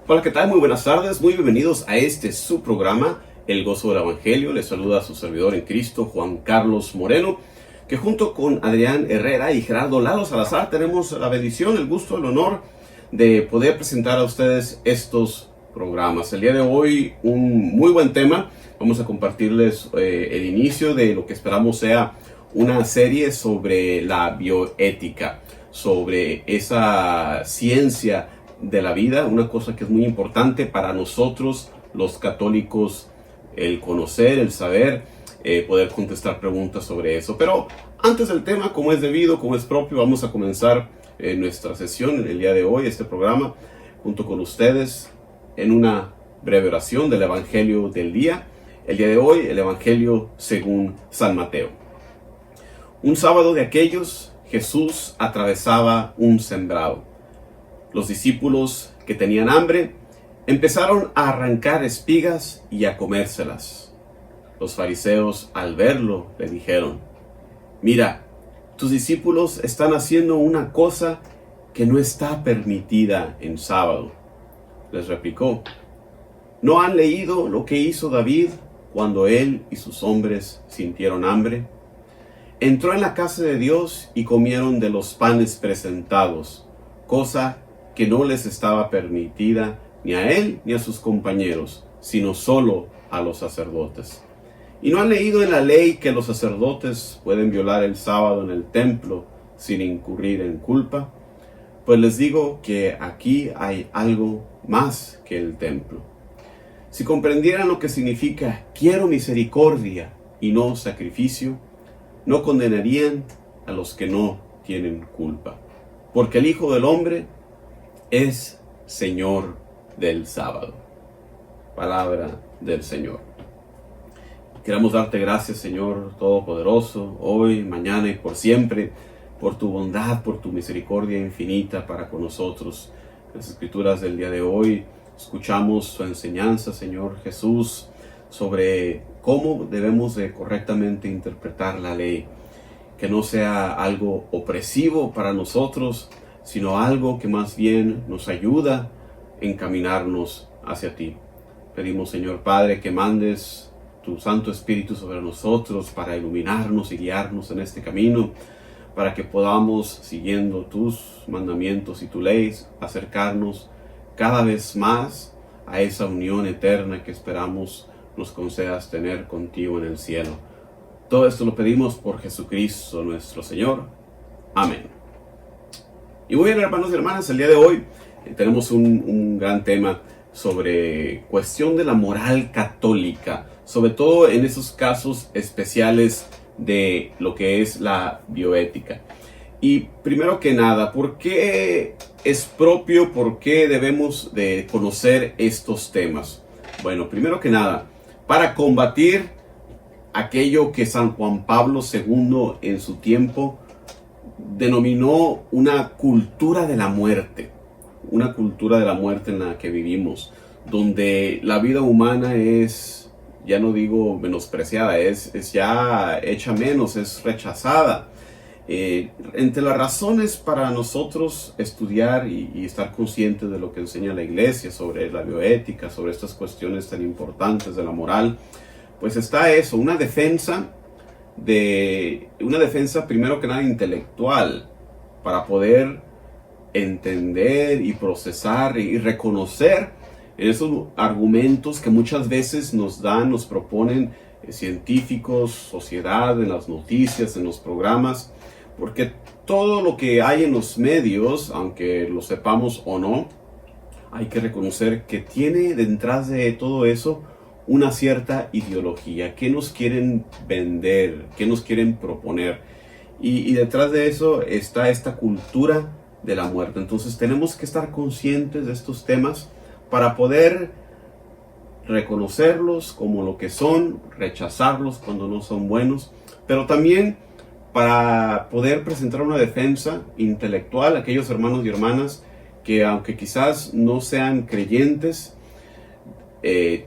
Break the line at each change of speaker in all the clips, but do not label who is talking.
Hola, ¿qué tal? Muy buenas tardes, muy bienvenidos a este su programa, El Gozo del Evangelio. Les saluda a su servidor en Cristo, Juan Carlos Moreno, que junto con Adrián Herrera y Gerardo Lalo Salazar tenemos la bendición, el gusto, el honor de poder presentar a ustedes estos programas. El día de hoy un muy buen tema. Vamos a compartirles el inicio de lo que esperamos sea una serie sobre la bioética, sobre esa ciencia de la vida, una cosa que es muy importante para nosotros los católicos, el conocer, el saber, poder contestar preguntas sobre eso. Pero antes del tema, como es debido, como es propio, vamos a comenzar nuestra sesión en el día de hoy, este programa, junto con ustedes, en una breve oración del Evangelio del día. El día de hoy, el Evangelio según San Mateo. Un sábado de aquellos, Jesús atravesaba un sembrado. Los discípulos que tenían hambre empezaron a arrancar espigas y a comérselas. Los fariseos, al verlo, le dijeron: «Mira, tus discípulos están haciendo una cosa que no está permitida en sábado». Les replicó: «¿No han leído lo que hizo David cuando él y sus hombres sintieron hambre? Entró en la casa de Dios y comieron de los panes presentados, cosa que no les estaba permitida ni a él ni a sus compañeros, sino solo a los sacerdotes. ¿Y no han leído en la ley que los sacerdotes pueden violar el sábado en el templo sin incurrir en culpa? Pues les digo que aquí hay algo más que el templo. Si comprendieran lo que significa quiero misericordia y no sacrificio, no condenarían a los que no tienen culpa, porque el Hijo del Hombre es Señor del sábado». Palabra del Señor. Queremos darte gracias, Señor Todopoderoso, hoy, mañana y por siempre, por tu bondad, por tu misericordia infinita para con nosotros. En las Escrituras del día de hoy escuchamos su enseñanza, Señor Jesús, sobre cómo debemos de correctamente interpretar la ley. Que no sea algo opresivo para nosotros, sino algo que más bien nos ayuda a encaminarnos hacia ti. Pedimos, Señor Padre, que mandes tu Santo Espíritu sobre nosotros para iluminarnos y guiarnos en este camino, para que podamos, siguiendo tus mandamientos y tu ley, acercarnos cada vez más a esa unión eterna que esperamos nos concedas tener contigo en el cielo. Todo esto lo pedimos por Jesucristo nuestro Señor. Amén. Y muy bien, hermanos y hermanas, el día de hoy tenemos un gran tema sobre cuestión de la moral católica, sobre todo en esos casos especiales de lo que es la bioética. Y primero que nada, ¿por qué es propio, por qué debemos de conocer estos temas? Bueno, primero que nada, para combatir aquello que San Juan Pablo II en su tiempo denominó una cultura de la muerte, una cultura de la muerte en la que vivimos, donde la vida humana es, ya no digo menospreciada, es ya hecha menos, es rechazada. Entre las razones para nosotros estudiar y estar conscientes de lo que enseña la Iglesia sobre la bioética, sobre estas cuestiones tan importantes de la moral, pues está eso, una defensa primero que nada intelectual, para poder entender y procesar y reconocer esos argumentos que muchas veces nos proponen científicos, sociedad, en las noticias, en los programas, porque todo lo que hay en los medios, aunque lo sepamos o no, hay que reconocer que tiene detrás de todo eso una cierta ideología. ¿Qué nos quieren vender? ¿Qué nos quieren proponer? Y detrás de eso está esta cultura de la muerte. Entonces tenemos que estar conscientes de estos temas para poder reconocerlos como lo que son, rechazarlos cuando no son buenos, pero también para poder presentar una defensa intelectual a aquellos hermanos y hermanas que, aunque quizás no sean creyentes,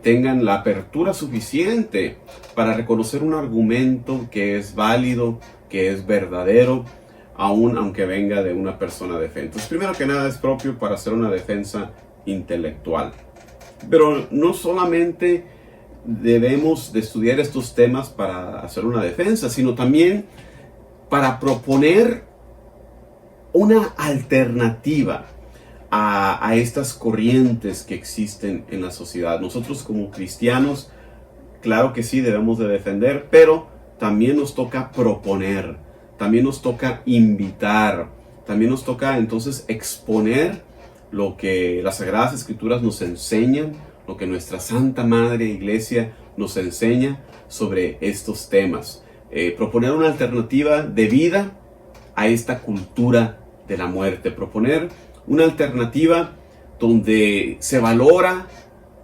tengan la apertura suficiente para reconocer un argumento que es válido, que es verdadero, aun aunque venga de una persona de fe. Entonces, primero que nada, es propio para hacer una defensa intelectual. Pero no solamente debemos de estudiar estos temas para hacer una defensa, sino también para proponer una alternativa a estas corrientes que existen en la sociedad. Nosotros como cristianos, claro que sí, debemos de defender, pero también nos toca proponer, también nos toca invitar, también nos toca entonces exponer lo que las Sagradas Escrituras nos enseñan, lo que nuestra Santa Madre Iglesia nos enseña sobre estos temas. Proponer una alternativa de vida a esta cultura de la muerte. Proponer una alternativa donde se valora,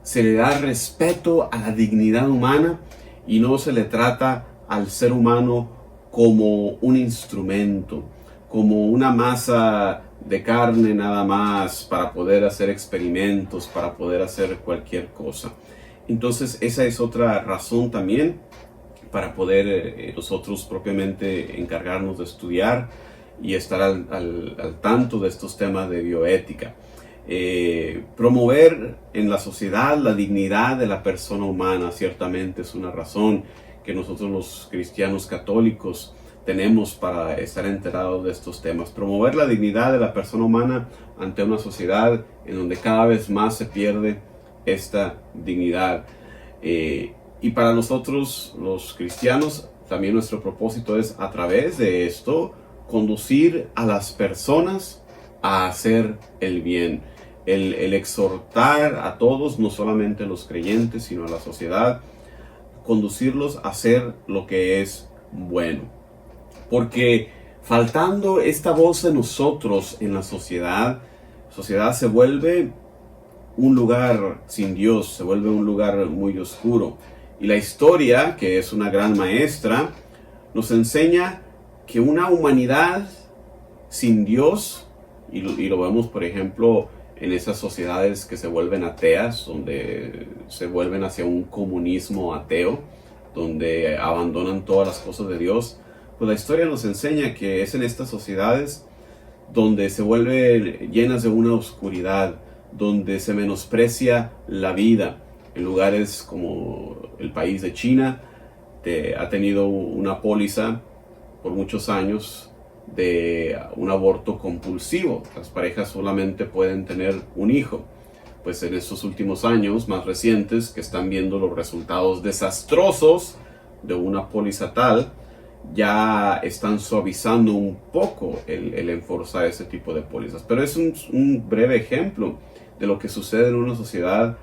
se le da respeto a la dignidad humana y no se le trata al ser humano como un instrumento, como una masa de carne nada más para poder hacer experimentos, para poder hacer cualquier cosa. Entonces esa es otra razón también para poder nosotros propiamente encargarnos de estudiar y estar al tanto de estos temas de bioética. Promover en la sociedad la dignidad de la persona humana ciertamente es una razón que nosotros los cristianos católicos tenemos para estar enterados de estos temas. Promover la dignidad de la persona humana ante una sociedad en donde cada vez más se pierde esta dignidad. Y para nosotros los cristianos también nuestro propósito es a través de esto conducir a las personas a hacer el bien. El exhortar a todos, no solamente a los creyentes, sino a la sociedad, conducirlos a hacer lo que es bueno. Porque faltando esta voz de nosotros en la sociedad se vuelve un lugar sin Dios, se vuelve un lugar muy oscuro. Y la historia, que es una gran maestra, nos enseña que una humanidad sin Dios, y lo vemos por ejemplo en esas sociedades que se vuelven ateas, donde se vuelven hacia un comunismo ateo, donde abandonan todas las cosas de Dios, pues la historia nos enseña que es en estas sociedades donde se vuelven llenas de una oscuridad, donde se menosprecia la vida. En lugares como el país de China, ha tenido una póliza por muchos años de un aborto compulsivo. Las parejas solamente pueden tener un hijo. Pues en estos últimos años más recientes, que están viendo los resultados desastrosos de una póliza tal, ya están suavizando un poco el enforzar ese tipo de pólizas. Pero es un breve ejemplo de lo que sucede en una sociedad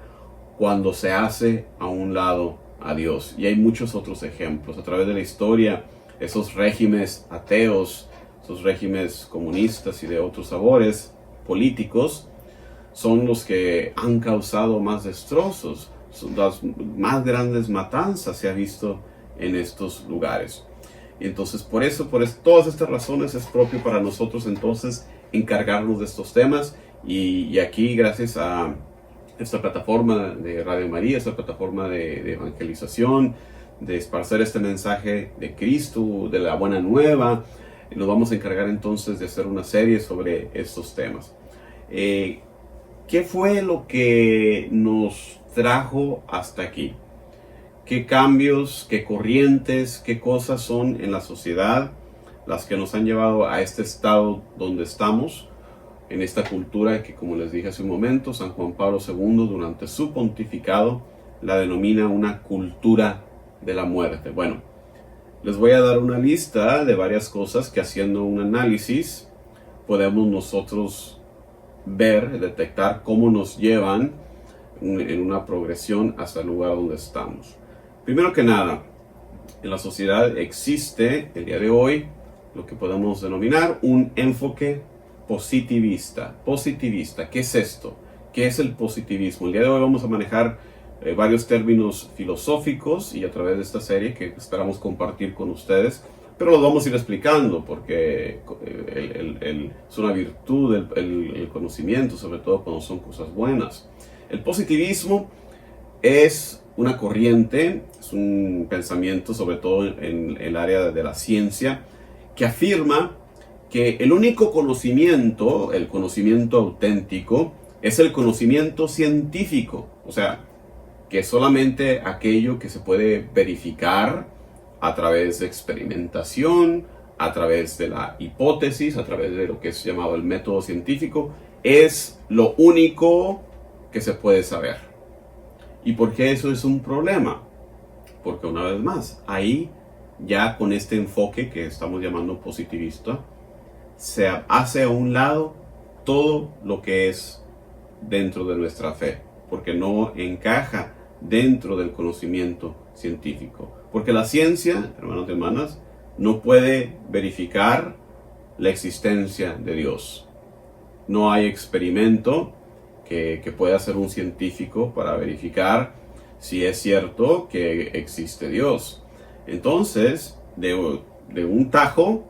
cuando se hace a un lado a Dios. Y hay muchos otros ejemplos a través de la historia. Esos regímenes ateos, esos regímenes comunistas y de otros sabores políticos son los que han causado más destrozos. Las más grandes matanzas se ha visto en estos lugares. Y entonces por todas estas razones es propio para nosotros entonces encargarnos de estos temas. Y aquí, gracias a esta plataforma de Radio María, esta plataforma de evangelización, de esparcer este mensaje de Cristo, de la buena nueva, nos vamos a encargar entonces de hacer una serie sobre estos temas. ¿Qué fue lo que nos trajo hasta aquí? ¿Qué cambios, qué corrientes, qué cosas son en la sociedad las que nos han llevado a este estado donde estamos? En esta cultura que, como les dije hace un momento, San Juan Pablo II durante su pontificado la denomina una cultura de la muerte. Bueno, les voy a dar una lista de varias cosas que, haciendo un análisis, podemos nosotros ver, detectar cómo nos llevan en una progresión hasta el lugar donde estamos. Primero que nada, en la sociedad existe el día de hoy lo que podemos denominar un enfoque positivista. Positivista, ¿qué es esto? ¿Qué es el positivismo? El día de hoy vamos a manejar varios términos filosóficos y a través de esta serie que esperamos compartir con ustedes, pero los vamos a ir explicando porque es una virtud el conocimiento, sobre todo cuando son cosas buenas. El positivismo es una corriente, es un pensamiento sobre todo en el área de la ciencia, que afirma que el único conocimiento, el conocimiento auténtico, es el conocimiento científico, o sea, que es solamente aquello que se puede verificar a través de experimentación, a través de la hipótesis, a través de lo que es llamado el método científico, es lo único que se puede saber. ¿Y por qué eso es un problema? Porque una vez más, ahí ya con este enfoque que estamos llamando positivista, se hace a un lado todo lo que es dentro de nuestra fe, porque no encaja dentro del conocimiento científico. Porque la ciencia, hermanos y hermanas, no puede verificar la existencia de Dios. No hay experimento que pueda hacer un científico para verificar si es cierto que existe Dios. Entonces, de un tajo,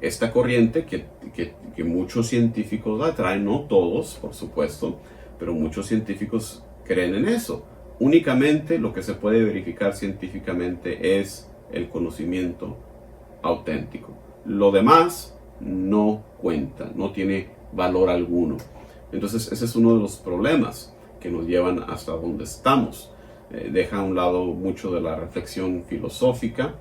esta corriente que muchos científicos la traen, no todos, por supuesto, pero muchos científicos creen en eso. Únicamente lo que se puede verificar científicamente es el conocimiento auténtico. Lo demás no cuenta, no tiene valor alguno. Entonces ese es uno de los problemas que nos llevan hasta donde estamos. Deja a un lado mucho de la reflexión filosófica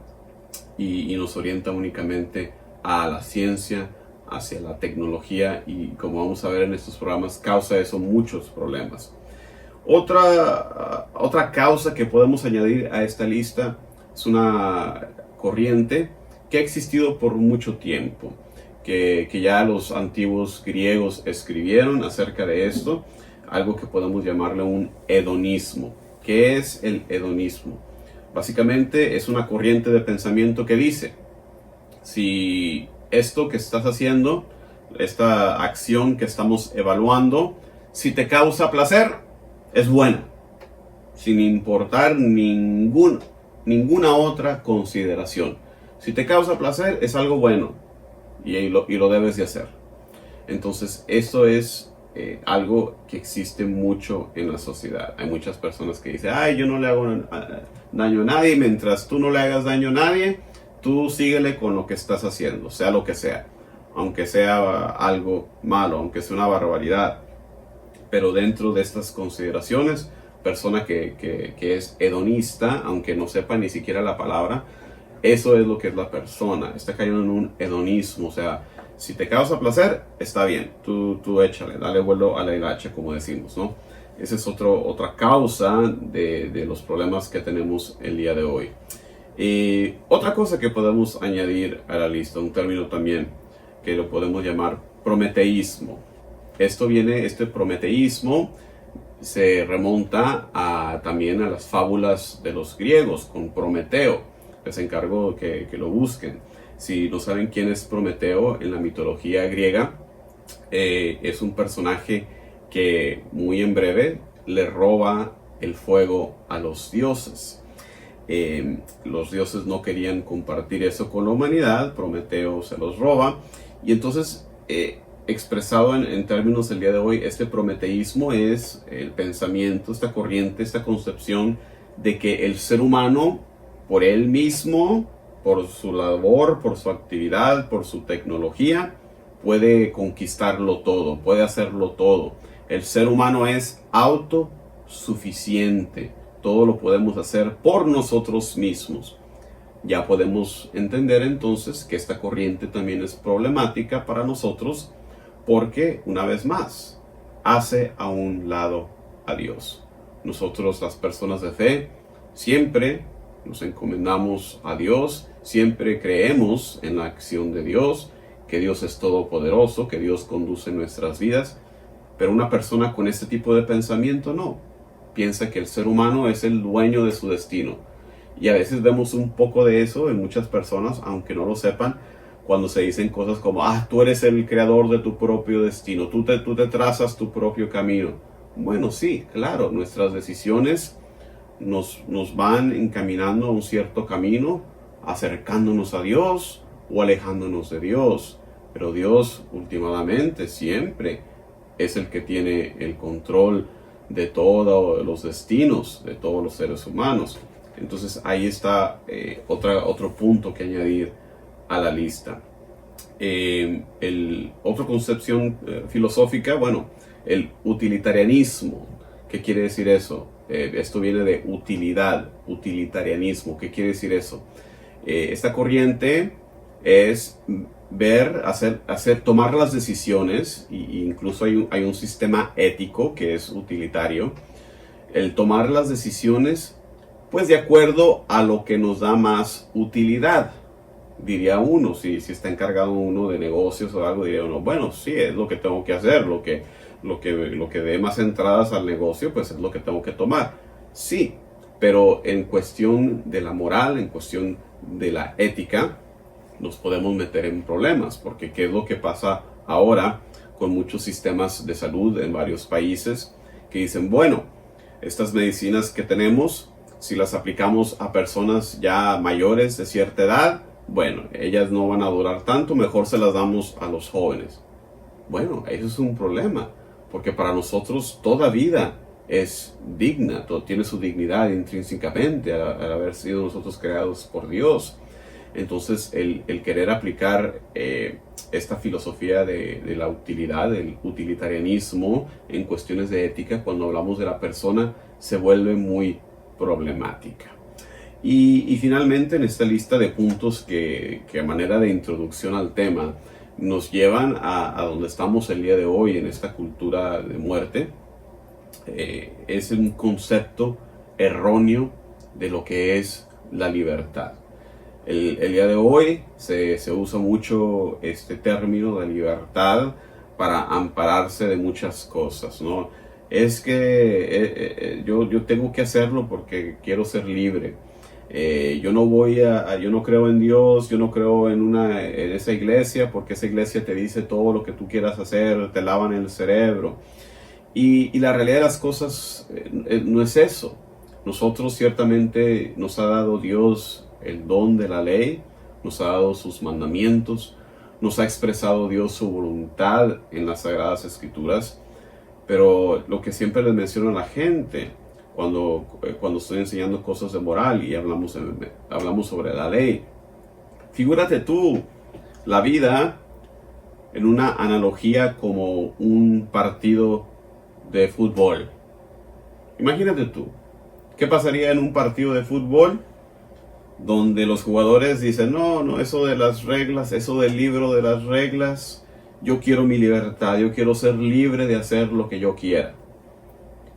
y nos orienta únicamente a la ciencia, hacia la tecnología, y como vamos a ver en estos programas, causa eso muchos problemas. Otra causa que podemos añadir a esta lista es una corriente que ha existido por mucho tiempo, que ya los antiguos griegos escribieron acerca de esto, algo que podemos llamarle un hedonismo. ¿Qué es el hedonismo? Básicamente es una corriente de pensamiento que dice: si esto que estás haciendo, esta acción que estamos evaluando, si te causa placer, es buena, sin importar ninguna otra consideración. Si te causa placer, es algo bueno y lo debes de hacer. Entonces, esto es algo que existe mucho en la sociedad. Hay muchas personas que dicen: ay, yo no le hago daño a nadie. Mientras tú no le hagas daño a nadie, tú síguele con lo que estás haciendo, sea lo que sea, aunque sea algo malo, aunque sea una barbaridad. Pero dentro de estas consideraciones, persona que es hedonista, aunque no sepa ni siquiera la palabra, eso es lo que es la persona. Está cayendo en un hedonismo. O sea, si te causa placer, está bien, tú échale, dale vuelo a la hilacha, como decimos, ¿no? Esa es otra causa de los problemas que tenemos el día de hoy. Y otra cosa que podemos añadir a la lista, un término también que lo podemos llamar prometeísmo. Este prometeísmo se remonta también a las fábulas de los griegos con Prometeo. Les encargo que lo busquen. Si no saben quién es Prometeo en la mitología griega, es un personaje que muy en breve le roba el fuego a los dioses. Los dioses no querían compartir eso con la humanidad, Prometeo se los roba, y entonces expresado en términos del día de hoy, este prometeísmo es el pensamiento, esta corriente, esta concepción de que el ser humano, por él mismo, por su labor, por su actividad, por su tecnología, puede conquistarlo todo, puede hacerlo todo. El ser humano es autosuficiente, todo lo podemos hacer por nosotros mismos. Ya podemos entender entonces que esta corriente también es problemática para nosotros, porque, una vez más, hace a un lado a Dios. Nosotros, las personas de fe, siempre nos encomendamos a Dios, siempre creemos en la acción de Dios, que Dios es todopoderoso, que Dios conduce nuestras vidas, pero una persona con este tipo de pensamiento no. Piensa que el ser humano es el dueño de su destino. Y a veces vemos un poco de eso en muchas personas, aunque no lo sepan, cuando se dicen cosas como: tú eres el creador de tu propio destino, tú te trazas tu propio camino. Bueno, sí, claro, nuestras decisiones nos van encaminando a un cierto camino, acercándonos a Dios o alejándonos de Dios. Pero Dios, últimamente, siempre es el que tiene el control de todos los destinos de todos los seres humanos. Entonces ahí está otro punto que añadir a la lista. Otra concepción filosófica, bueno, El utilitarianismo. ¿Qué quiere decir eso? Esto viene de utilidad, utilitarianismo. ¿Qué quiere decir eso? Esta corriente es tomar las decisiones, e incluso hay un sistema ético que es utilitario, el tomar las decisiones pues de acuerdo a lo que nos da más utilidad, diría uno. Si está encargado uno de negocios o algo, diría uno, bueno, sí, es lo que tengo que hacer, lo que dé más entradas al negocio, pues es lo que tengo que tomar. Sí, pero en cuestión de la moral, en cuestión de la ética, nos podemos meter en problemas, porque ¿qué es lo que pasa ahora con muchos sistemas de salud en varios países que dicen, bueno, estas medicinas que tenemos, si las aplicamos a personas ya mayores de cierta edad, bueno, ellas no van a durar tanto, mejor se las damos a los jóvenes? Bueno, eso es un problema, porque para nosotros toda vida es digna, todo tiene su dignidad intrínsecamente al haber sido nosotros creados por Dios. Entonces el querer aplicar esta filosofía de la utilidad, del utilitarianismo en cuestiones de ética, cuando hablamos de la persona, se vuelve muy problemática. Y finalmente, en esta lista de puntos que a manera de introducción al tema nos llevan a donde estamos el día de hoy en esta cultura de muerte, es un concepto erróneo de lo que es la libertad. El día de hoy se usa mucho este término de libertad para ampararse de muchas cosas, ¿no? Es que yo tengo que hacerlo porque quiero ser libre. Yo no creo en Dios, yo no creo en esa iglesia, porque esa iglesia te dice todo lo que tú quieras hacer, te lavan el cerebro. Y la realidad de las cosas no es eso. Nosotros ciertamente nos ha dado Dios el don de la ley, nos ha dado sus mandamientos, nos ha expresado Dios su voluntad en las Sagradas Escrituras, pero lo que siempre les menciono a la gente cuando estoy enseñando cosas de moral y hablamos sobre la ley, figúrate tú la vida en una analogía como un partido de fútbol. Imagínate tú, ¿qué pasaría en un partido de fútbol donde los jugadores dicen, no, eso de las reglas, eso del libro de las reglas, yo quiero mi libertad, yo quiero ser libre de hacer lo que yo quiera?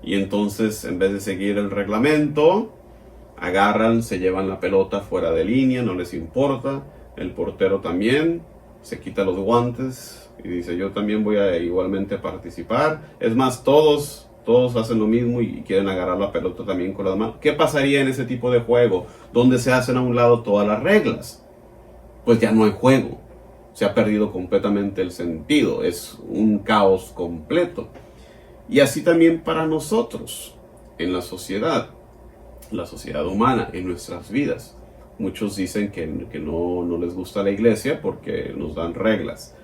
Y entonces, en vez de seguir el reglamento, agarran, se llevan la pelota fuera de línea, no les importa, el portero también se quita los guantes y dice, yo también voy a igualmente participar. Es más, todos hacen lo mismo y quieren agarrar la pelota también con las manos. ¿Qué pasaría en ese tipo de juego donde se hacen a un lado todas las reglas? Pues ya no hay juego, se ha perdido completamente el sentido, es un caos completo. Y así también para nosotros, en la sociedad humana, en nuestras vidas. Muchos dicen que no les gusta la iglesia porque nos dan reglas,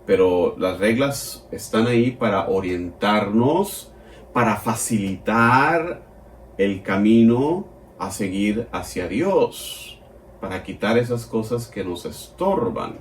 pero las reglas están ahí para orientarnos, para facilitar el camino a seguir hacia Dios, para quitar esas cosas que nos estorban.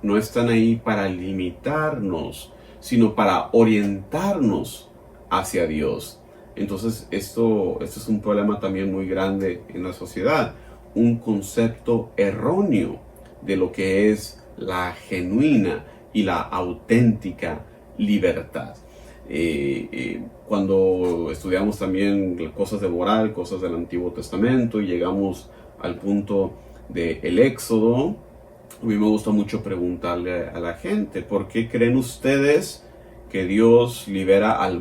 No están ahí para limitarnos, sino para orientarnos hacia Dios. Entonces esto es un problema también muy grande en la sociedad, un concepto erróneo de lo que es la genuina y la auténtica libertad. Cuando estudiamos también cosas de moral, cosas del Antiguo Testamento, y llegamos al punto del Éxodo, a mí me gusta mucho preguntarle a la gente, ¿por qué creen ustedes que Dios libera a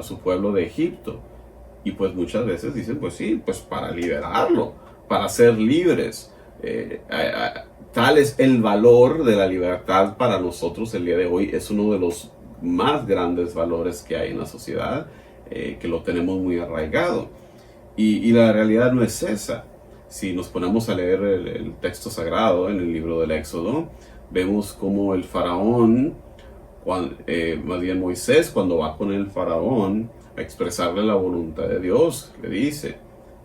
su pueblo de Egipto? Y pues muchas veces dicen, pues sí, pues para liberarlo, para ser libres. Tal es el valor de la libertad para nosotros el día de hoy. Es uno de los más grandes valores que hay en la sociedad, que lo tenemos muy arraigado. Y la realidad no es esa. Si nos ponemos a leer el texto sagrado en el libro del Éxodo, vemos como el faraón, más bien Moisés, cuando va con el faraón a expresarle la voluntad de Dios, le dice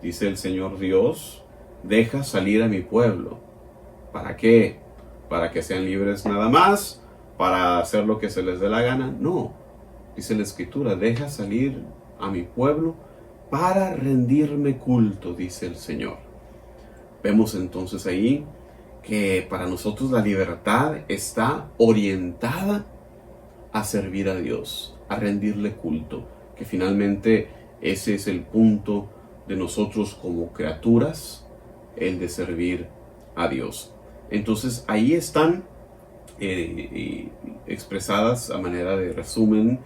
el Señor Dios, deja salir a mi pueblo. ¿Para qué? ¿Para que sean libres nada más? ¿Para hacer lo que se les dé la gana? No, Dice la Escritura, deja salir a mi pueblo para rendirme culto, dice el Señor. Vemos entonces ahí que para nosotros la libertad está orientada a servir a Dios, a rendirle culto, que finalmente ese es el punto de nosotros como criaturas, el de servir a Dios. Entonces ahí están expresadas a manera de resumen.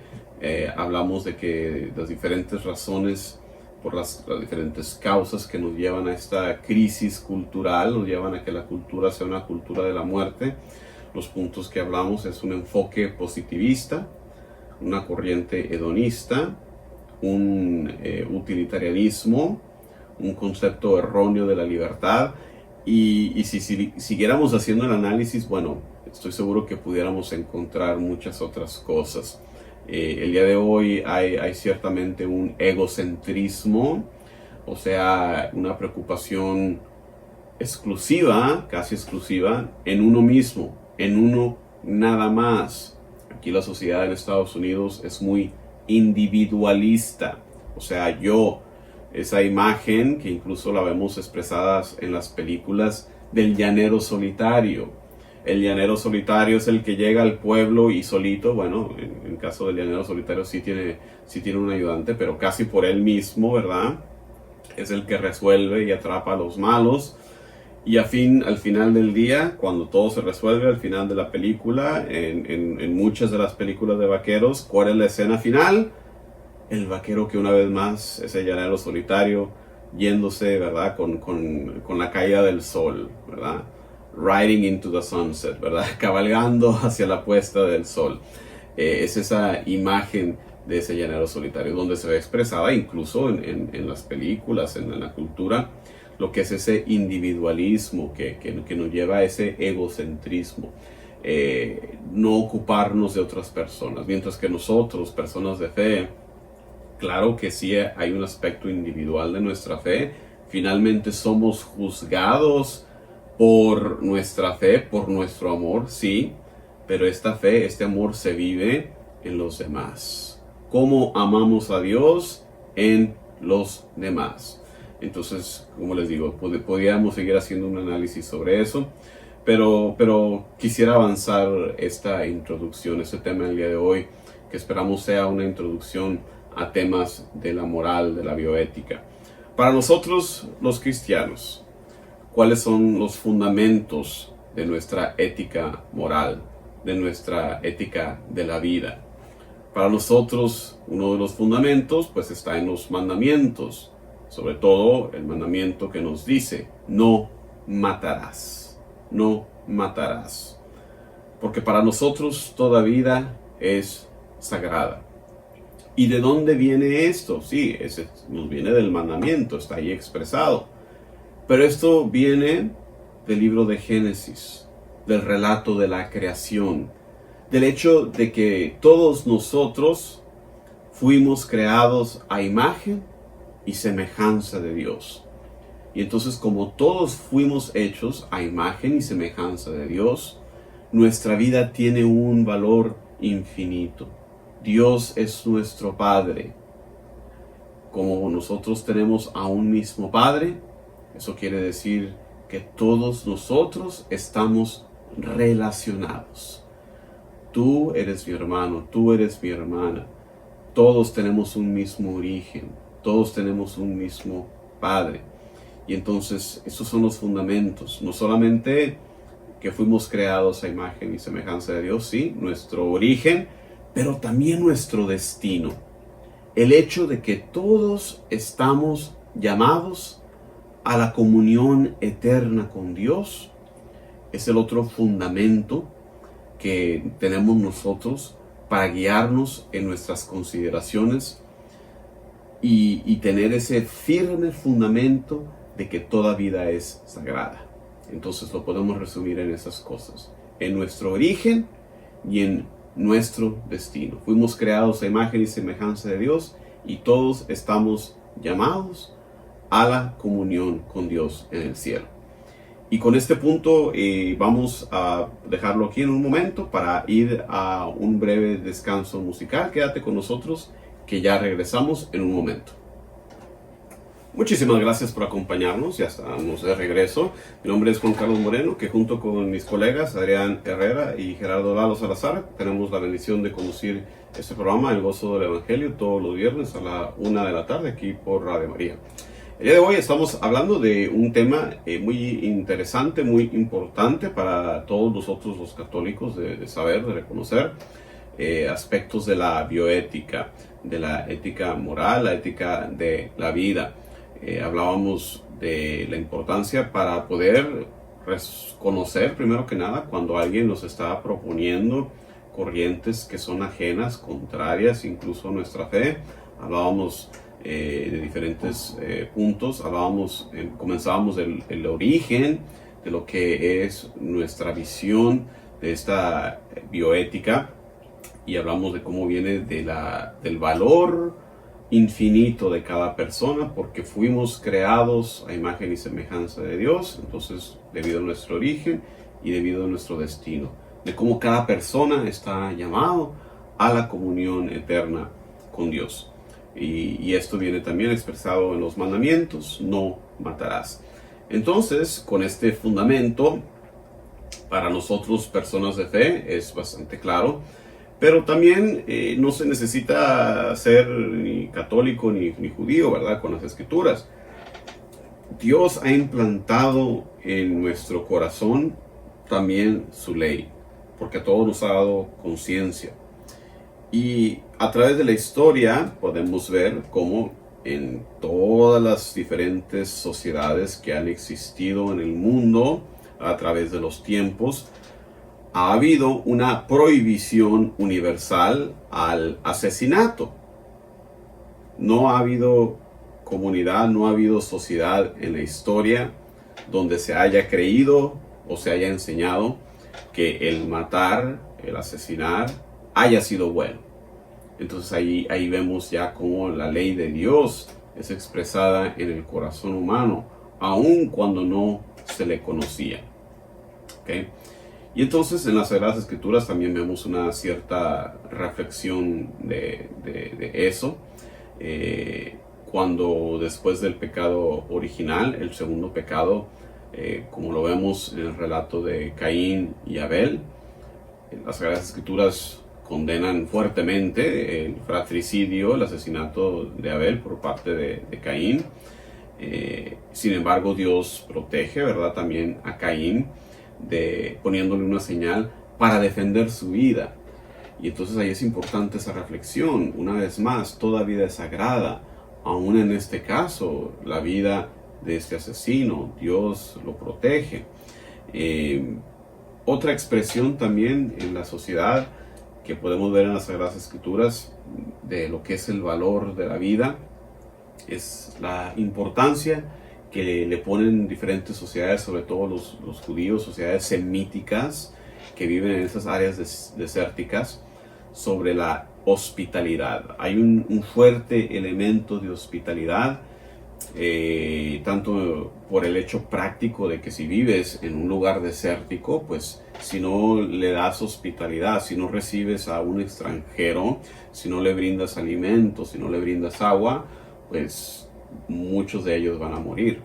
Hablamos de que las diferentes razones, por las diferentes causas que nos llevan a esta crisis cultural, nos llevan a que la cultura sea una cultura de la muerte. Los puntos que hablamos es un enfoque positivista, una corriente hedonista, un utilitarianismo, un concepto erróneo de la libertad. Y si siguiéramos haciendo el análisis, bueno, estoy seguro que pudiéramos encontrar muchas otras cosas. El día de hoy hay ciertamente un egocentrismo, o sea, una preocupación exclusiva, casi exclusiva, en uno mismo, en uno nada más. Aquí la sociedad en Estados Unidos es muy individualista, o sea, esa imagen que incluso la vemos expresadas en las películas del llanero solitario. El llanero solitario es el que llega al pueblo y solito, bueno, en el caso del llanero solitario sí tiene un ayudante, pero casi por él mismo, ¿verdad? Es el que resuelve y atrapa a los malos. Y al final del día, cuando todo se resuelve, al final de la película, en muchas de las películas de vaqueros, ¿cuál es la escena final? El vaquero que una vez más, ese llanero solitario, yéndose, ¿verdad? Con la caída del sol, ¿verdad? Riding into the sunset, ¿verdad? Cabalgando hacia la puesta del sol. Es esa imagen de ese llanero solitario, donde se ve expresada incluso en las películas, en la cultura, lo que es ese individualismo que nos lleva a ese egocentrismo. No ocuparnos de otras personas, mientras que nosotros, personas de fe, claro que sí hay un aspecto individual de nuestra fe. Finalmente somos juzgados por nuestra fe, por nuestro amor, sí, pero esta fe, este amor se vive en los demás. ¿Cómo amamos a Dios? En los demás. Entonces, como les digo, podríamos seguir haciendo un análisis sobre eso, pero quisiera avanzar esta introducción, este tema del día de hoy, que esperamos sea una introducción a temas de la moral, de la bioética. Para nosotros, los cristianos, ¿cuáles son los fundamentos de nuestra ética moral, de nuestra ética de la vida? Para nosotros, uno de los fundamentos, pues está en los mandamientos, sobre todo el mandamiento que nos dice, no matarás, no matarás. Porque para nosotros toda vida es sagrada. ¿Y de dónde viene esto? Sí, nos viene del mandamiento, está ahí expresado. Pero esto viene del libro de Génesis, del relato de la creación, del hecho de que todos nosotros fuimos creados a imagen y semejanza de Dios. Y entonces, como todos fuimos hechos a imagen y semejanza de Dios, nuestra vida tiene un valor infinito. Dios es nuestro Padre. Como nosotros tenemos a un mismo Padre, eso quiere decir que todos nosotros estamos relacionados. Tú eres mi hermano, tú eres mi hermana. Todos tenemos un mismo origen, todos tenemos un mismo Padre. Y entonces, esos son los fundamentos. No solamente que fuimos creados a imagen y semejanza de Dios, sí, nuestro origen, pero también nuestro destino. El hecho de que todos estamos llamados a la comunión eterna con Dios es el otro fundamento que tenemos nosotros para guiarnos en nuestras consideraciones y tener ese firme fundamento de que toda vida es sagrada. Entonces lo podemos resumir en esas cosas, en nuestro origen y en nuestro destino. Fuimos creados a imagen y semejanza de Dios y todos estamos llamados a la comunión con Dios en el cielo. Y con este punto vamos a dejarlo aquí en un momento para ir a un breve descanso musical. Quédate con nosotros que ya regresamos en un momento. Muchísimas gracias por acompañarnos, ya estamos de regreso. Mi nombre es Juan Carlos Moreno, que junto con mis colegas Adrián Herrera y Gerardo Lalo Salazar tenemos la bendición de conducir este programa, El Gozo del Evangelio, todos los viernes a la 1 de la tarde aquí por Radio María. El día de hoy estamos hablando de un tema muy interesante, muy importante para todos nosotros los católicos de saber, de reconocer aspectos de la bioética, de la ética moral, la ética de la vida. Hablábamos de la importancia para poder reconocer primero que nada cuando alguien nos está proponiendo corrientes que son ajenas, contrarias incluso a nuestra fe. Hablábamos de diferentes puntos, comenzábamos del origen de lo que es nuestra visión de esta bioética y hablamos de cómo viene del valor infinito de cada persona, porque fuimos creados a imagen y semejanza de Dios, entonces debido a nuestro origen y debido a nuestro destino, de cómo cada persona está llamado a la comunión eterna con Dios. Y esto viene también expresado en los mandamientos: no matarás. Entonces, con este fundamento, para nosotros personas de fe es bastante claro. Pero también no se necesita ser ni católico ni judío, ¿verdad? Con las escrituras. Dios ha implantado en nuestro corazón también su ley, porque a todos nos ha dado conciencia. Y a través de la historia podemos ver cómo en todas las diferentes sociedades que han existido en el mundo a través de los tiempos, ha habido una prohibición universal al asesinato. No ha habido comunidad, no ha habido sociedad en la historia donde se haya creído o se haya enseñado que el matar, el asesinar, haya sido bueno. Entonces ahí vemos ya cómo la ley de Dios es expresada en el corazón humano, aun cuando no se le conocía. ¿Okay? Y entonces en las Sagradas Escrituras también vemos una cierta reflexión de eso. Cuando después del pecado original, el segundo pecado, como lo vemos en el relato de Caín y Abel, las Sagradas Escrituras condenan fuertemente el fratricidio, el asesinato de Abel por parte de Caín. Sin embargo, Dios protege, ¿verdad?, también a Caín, poniéndole una señal para defender su vida. Y entonces ahí es importante esa reflexión. Una vez más, toda vida es sagrada, aún en este caso la vida de este asesino, Dios lo protege. Otra expresión también en la sociedad que podemos ver en las Sagradas Escrituras de lo que es el valor de la vida es la importancia que le ponen diferentes sociedades, sobre todo los judíos, sociedades semíticas que viven en esas áreas desérticas, sobre la hospitalidad. Hay un fuerte elemento de hospitalidad, tanto por el hecho práctico de que si vives en un lugar desértico, pues si no le das hospitalidad, si no recibes a un extranjero, si no le brindas alimentos, si no le brindas agua, pues muchos de ellos van a morir.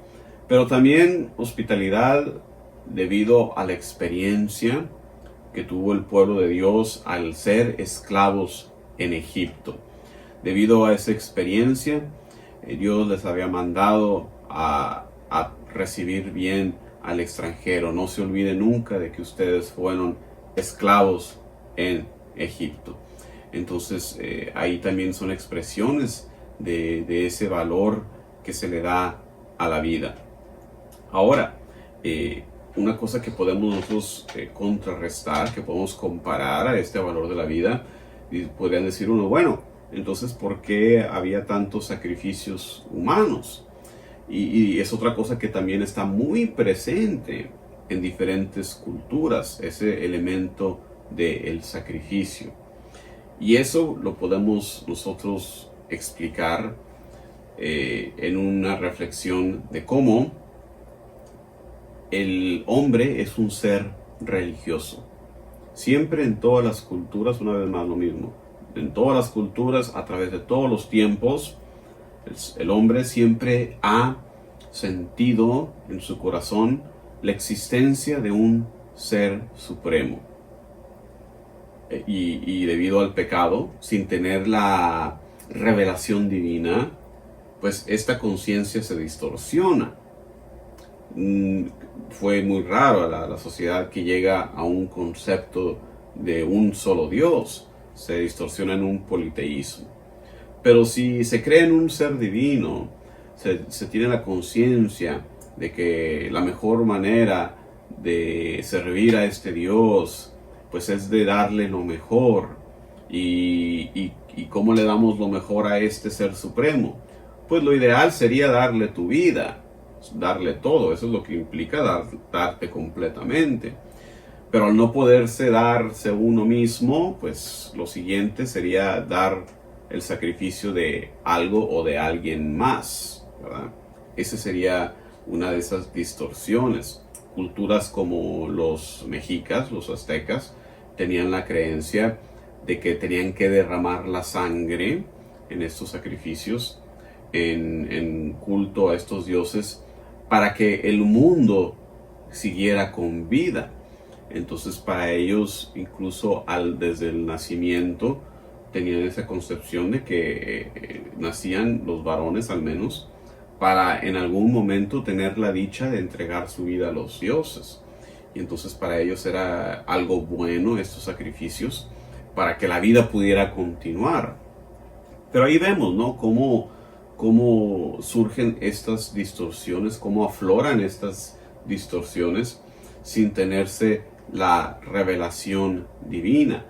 Pero también hospitalidad debido a la experiencia que tuvo el pueblo de Dios al ser esclavos en Egipto. Debido a esa experiencia, Dios les había mandado a recibir bien al extranjero. No se olviden nunca de que ustedes fueron esclavos en Egipto. Entonces ahí también son expresiones de ese valor que se le da a la vida. Ahora, una cosa que podemos nosotros contrarrestar, que podemos comparar a este valor de la vida, y podrían decir uno, bueno, entonces ¿por qué había tantos sacrificios humanos? Y es otra cosa que también está muy presente en diferentes culturas, ese elemento del sacrificio. Y eso lo podemos nosotros explicar en una reflexión de cómo el hombre es un ser religioso. Siempre en todas las culturas, una vez más lo mismo, en todas las culturas, a través de todos los tiempos, el hombre siempre ha sentido en su corazón la existencia de un ser supremo. Y debido al pecado, sin tener la revelación divina, pues esta conciencia se distorsiona. Fue muy raro la sociedad que llega a un concepto de un solo Dios. Se distorsiona en un politeísmo. Pero si se cree en un ser divino, se tiene la conciencia de que la mejor manera de servir a este Dios pues es de darle lo mejor. ¿Y cómo le damos lo mejor a este ser supremo? Pues lo ideal sería darle tu vida, darle todo. Eso es lo que implica darte completamente. Pero al no poderse darse uno mismo, pues lo siguiente sería dar el sacrificio de algo o de alguien más, ¿verdad? Esa sería una de esas distorsiones. Culturas como los mexicas, los aztecas, tenían la creencia de que tenían que derramar la sangre en estos sacrificios, en culto a estos dioses, para que el mundo siguiera con vida. Entonces para ellos, incluso desde el nacimiento, tenían esa concepción de que nacían los varones al menos para en algún momento tener la dicha de entregar su vida a los dioses. Y entonces para ellos era algo bueno estos sacrificios para que la vida pudiera continuar. Pero ahí vemos, ¿no? Cómo surgen estas distorsiones, cómo afloran estas distorsiones sin tenerse la revelación divina.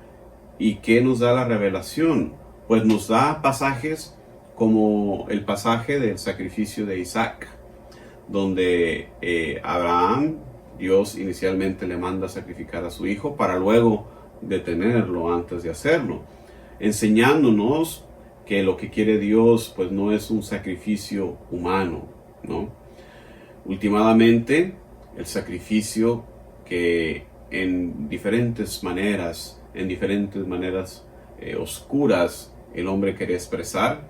¿Y qué nos da la revelación? Pues nos da pasajes como el pasaje del sacrificio de Isaac, donde Abraham, Dios inicialmente le manda a sacrificar a su hijo para luego detenerlo antes de hacerlo, enseñándonos que lo que quiere Dios pues no es un sacrificio humano, ¿no? Últimamente, el sacrificio que en diferentes maneras oscuras el hombre quiere expresar,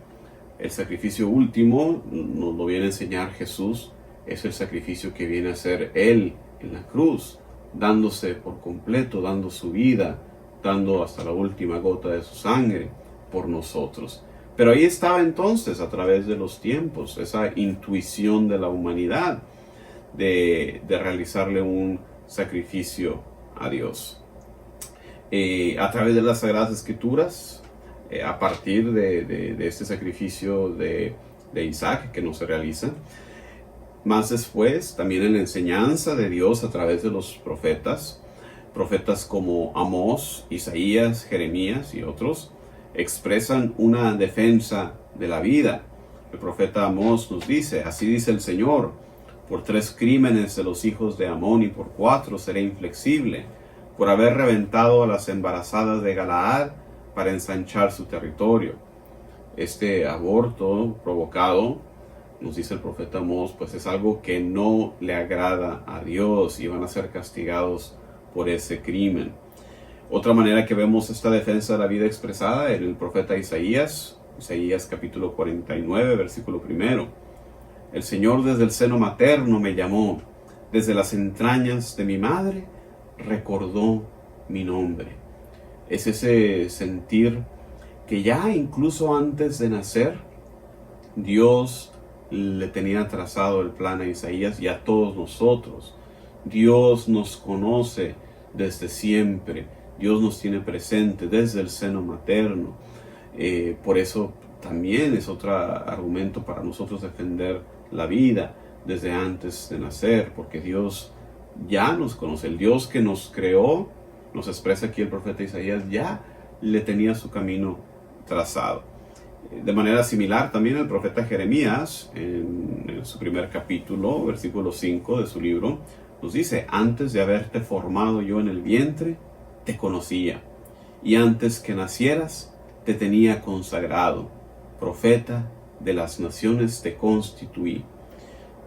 el sacrificio último, nos lo viene a enseñar Jesús, es el sacrificio que viene a hacer Él en la cruz, dándose por completo, dando su vida, dando hasta la última gota de su sangre por nosotros. Pero ahí estaba entonces, a través de los tiempos, esa intuición de la humanidad de realizarle un sacrificio a Dios. A través de las Sagradas Escrituras, a partir de este sacrificio de Isaac que no se realiza, más después también en la enseñanza de Dios a través de los profetas como Amós, Isaías, Jeremías y otros, expresan una defensa de la vida. El profeta Amós nos dice: así dice el Señor, por 3 crímenes de los hijos de Amón y por 4 seré inflexible, por haber reventado a las embarazadas de Galaad para ensanchar su territorio. Este aborto provocado, nos dice el profeta Amós, pues es algo que no le agrada a Dios y van a ser castigados por ese crimen. Otra manera que vemos esta defensa de la vida expresada en el profeta Isaías capítulo 49, versículo 1. El Señor desde el seno materno me llamó, desde las entrañas de mi madre recordó mi nombre. Es ese sentir que ya incluso antes de nacer, Dios le tenía trazado el plan a Isaías y a todos nosotros. Dios nos conoce desde siempre. Dios nos tiene presente desde el seno materno. Por eso también es otro argumento para nosotros defender la vida desde antes de nacer, porque Dios ya nos conoce. El Dios que nos creó, nos expresa aquí el profeta Isaías, ya le tenía su camino trazado. De manera similar también el profeta Jeremías, en su primer capítulo, versículo 5 de su libro, nos dice: antes de haberte formado yo en el vientre, te conocía, y antes que nacieras, te tenía consagrado, profeta de las naciones te constituí.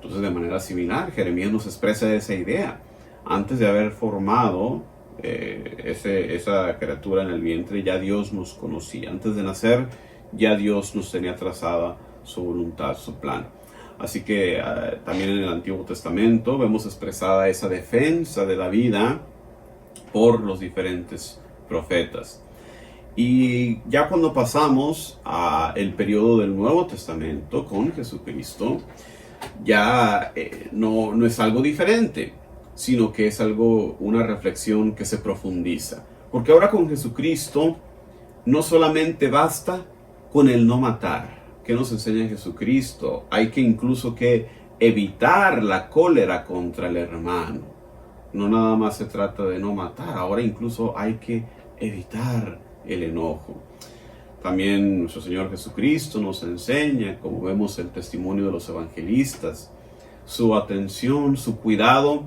Entonces, de manera similar, Jeremías nos expresa esa idea. Antes de haber formado esa criatura en el vientre, ya Dios nos conocía. Antes de nacer, ya Dios nos tenía trazada su voluntad, su plan. Así que también en el Antiguo Testamento vemos expresada esa defensa de la vida por los diferentes profetas. Y ya cuando pasamos al periodo del Nuevo Testamento con Jesucristo, ya no es algo diferente, sino que es una reflexión que se profundiza. Porque ahora con Jesucristo no solamente basta con el no matar. ¿Qué nos enseña Jesucristo? Hay que incluso que evitar la cólera contra el hermano. No nada más se trata de no matar, ahora incluso hay que evitar el enojo. También nuestro Señor Jesucristo nos enseña, como vemos el testimonio de los evangelistas, su atención, su cuidado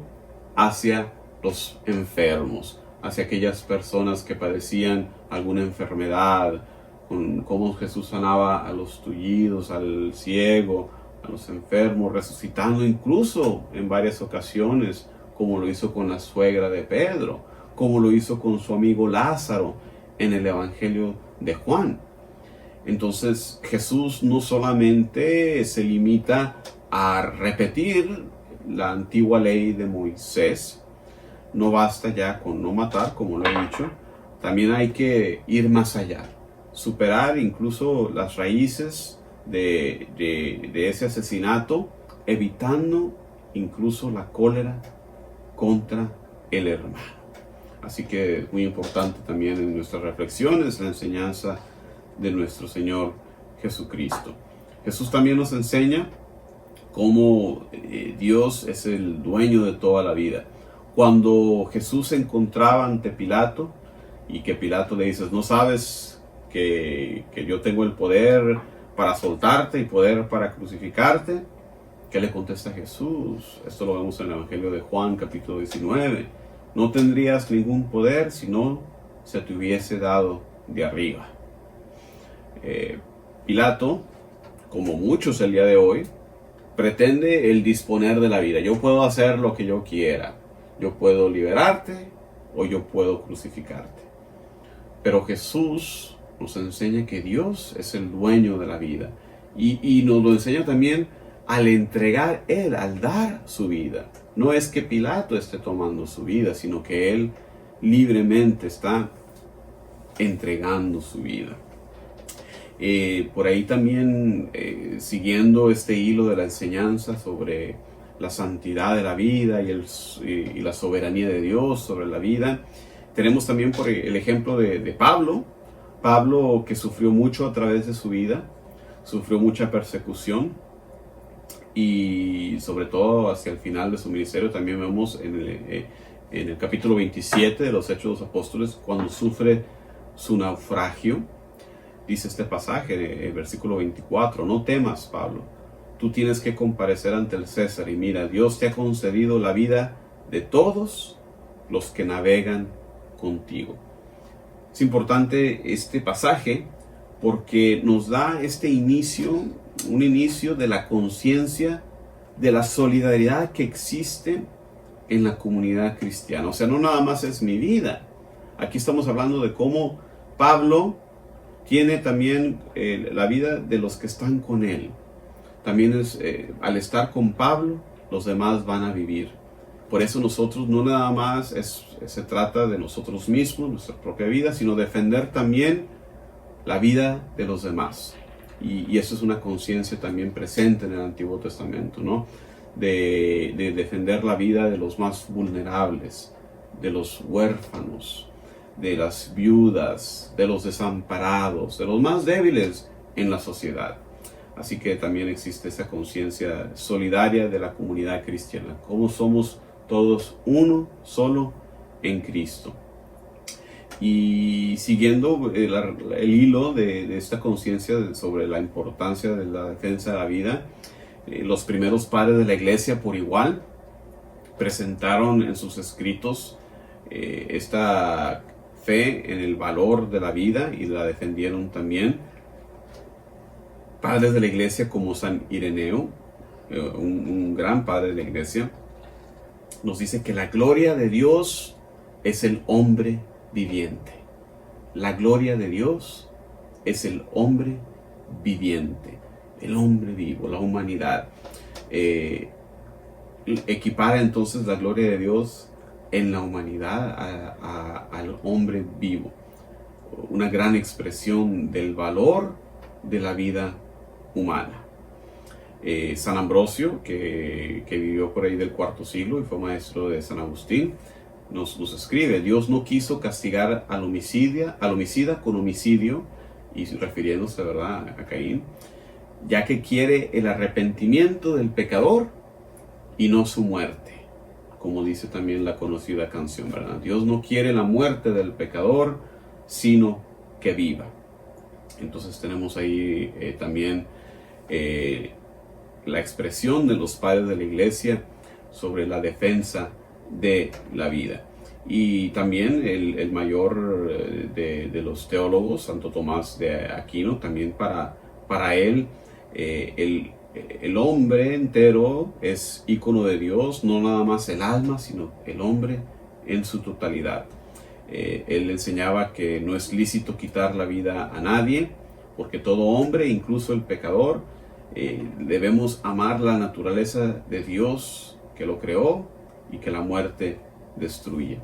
hacia los enfermos, hacia aquellas personas que padecían alguna enfermedad, con cómo Jesús sanaba a los tullidos, al ciego, a los enfermos, resucitando incluso en varias ocasiones, como lo hizo con la suegra de Pedro, como lo hizo con su amigo Lázaro en el Evangelio de Juan. Entonces Jesús no solamente se limita a repetir la antigua ley de Moisés, no basta ya con no matar, como lo he dicho, también hay que ir más allá, superar incluso las raíces de ese asesinato, evitando incluso la cólera contra el hermano. Así que es muy importante también en nuestras reflexiones la enseñanza de nuestro Señor Jesucristo. Jesús también nos enseña cómo Dios es el dueño de toda la vida. Cuando Jesús se encontraba ante Pilato y que Pilato le dice, ¿no sabes que yo tengo el poder para soltarte y poder para crucificarte? ¿Qué le contesta Jesús? Esto lo vemos en el Evangelio de Juan, capítulo 19. No tendrías ningún poder si no se te hubiese dado de arriba. Pilato, como muchos el día de hoy, pretende el disponer de la vida. Yo puedo hacer lo que yo quiera. Yo puedo liberarte o yo puedo crucificarte. Pero Jesús nos enseña que Dios es el dueño de la vida. Y nos lo enseña también al entregar Él, al dar su vida. No es que Pilato esté tomando su vida, sino que Él libremente está entregando su vida. Por ahí también, siguiendo este hilo de la enseñanza sobre la santidad de la vida y la soberanía de Dios sobre la vida, tenemos también por el ejemplo de Pablo. Pablo, que sufrió mucho a través de su vida, sufrió mucha persecución, y sobre todo hacia el final de su ministerio también vemos en el capítulo 27 de los Hechos de los Apóstoles, cuando sufre su naufragio. Dice este pasaje, el versículo 24, no temas, Pablo, tú tienes que comparecer ante el César, y mira, Dios te ha concedido la vida de todos los que navegan contigo. Es importante este pasaje porque nos da este inicio, un inicio de la conciencia de la solidaridad que existe en la comunidad cristiana. O sea, no nada más es mi vida. Aquí estamos hablando de cómo Pablo tiene también la vida de los que están con él. También al estar con Pablo, los demás van a vivir. Por eso nosotros no nada más se trata de nosotros mismos, nuestra propia vida, sino defender también la vida de los demás. Y eso es una conciencia también presente en el Antiguo Testamento, ¿no? De defender la vida de los más vulnerables, de los huérfanos, de las viudas, de los desamparados, de los más débiles en la sociedad. Así que también existe esa conciencia solidaria de la comunidad cristiana, cómo somos todos uno solo en Cristo. Y siguiendo el hilo de esta conciencia sobre la importancia de la defensa de la vida, los primeros padres de la iglesia por igual presentaron en sus escritos esta fe en el valor de la vida y la defendieron también. Padres de la iglesia como San Ireneo, un gran padre de la iglesia, nos dice que la gloria de Dios es el hombre viviente. La gloria de Dios es el hombre viviente, el hombre vivo, la humanidad. Equipara entonces la gloria de Dios en la humanidad al hombre vivo. Una gran expresión del valor de la vida humana. San Ambrosio, que vivió por ahí del cuarto siglo y fue maestro de San Agustín, nos escribe: Dios no quiso castigar al homicida con homicidio, y refiriéndose, ¿verdad?, a Caín, ya que quiere el arrepentimiento del pecador y no su muerte, como dice también la conocida canción, ¿verdad? Dios no quiere la muerte del pecador, sino que viva. Entonces tenemos ahí también la expresión de los padres de la iglesia sobre la defensa de la vida. Y también el mayor de los teólogos, Santo Tomás de Aquino, también para él el hombre entero es ícono de Dios, no nada más el alma, sino el hombre en su totalidad. Él enseñaba que no es lícito quitar la vida a nadie, porque todo hombre, incluso el pecador, debemos amar la naturaleza de Dios que lo creó y que la muerte destruye.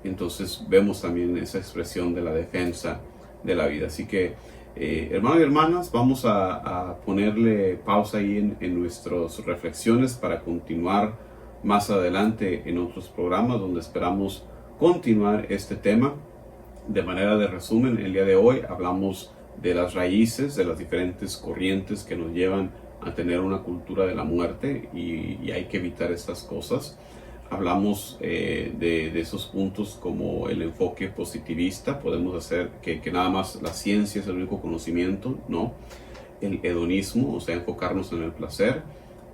Entonces vemos también esa expresión de la defensa de la vida. Así que hermanos y hermanas, vamos a ponerle pausa ahí en nuestras reflexiones para continuar más adelante en otros programas donde esperamos continuar este tema. De manera de resumen, el día de hoy hablamos de las raíces de las diferentes corrientes que nos llevan a tener una cultura de la muerte, y hay que evitar estas cosas. Hablamos de esos puntos como el enfoque positivista. Podemos hacer que nada más la ciencia es el único conocimiento, ¿no? El hedonismo, o sea, enfocarnos en el placer.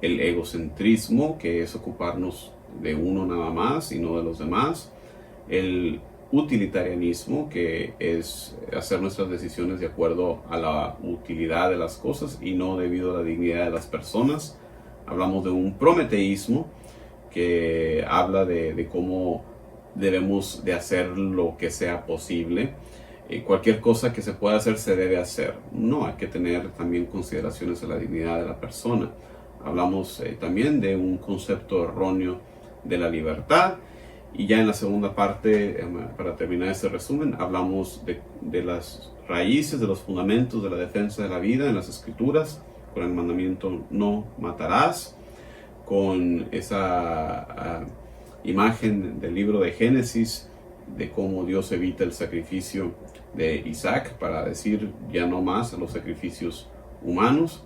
El egocentrismo, que es ocuparnos de uno nada más y no de los demás. El utilitarianismo, que es hacer nuestras decisiones de acuerdo a la utilidad de las cosas y no debido a la dignidad de las personas. Hablamos de un prometeísmo, que habla de cómo debemos de hacer lo que sea posible. Cualquier cosa que se pueda hacer se debe hacer. No, hay que tener también consideraciones de la dignidad de la persona. Hablamos también de un concepto erróneo de la libertad. Y ya en la segunda parte, para terminar este resumen, hablamos de las raíces, de los fundamentos de la defensa de la vida en las Escrituras, con el mandamiento no matarás, con esa imagen del libro de Génesis, de cómo Dios evita el sacrificio de Isaac para decir ya no más a los sacrificios humanos.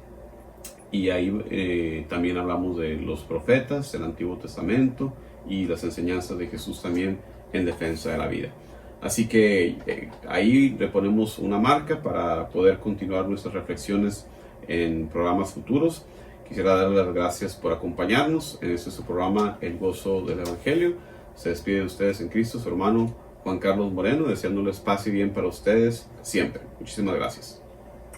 Y ahí también hablamos de los profetas, el Antiguo Testamento, y las enseñanzas de Jesús también en defensa de la vida. Así que ahí le ponemos una marca para poder continuar nuestras reflexiones en programas futuros. Quisiera darle las gracias por acompañarnos en este su programa, El Gozo del Evangelio. Se despide de ustedes en Cristo su hermano Juan Carlos Moreno, deseándoles paz y bien para ustedes siempre. Muchísimas gracias.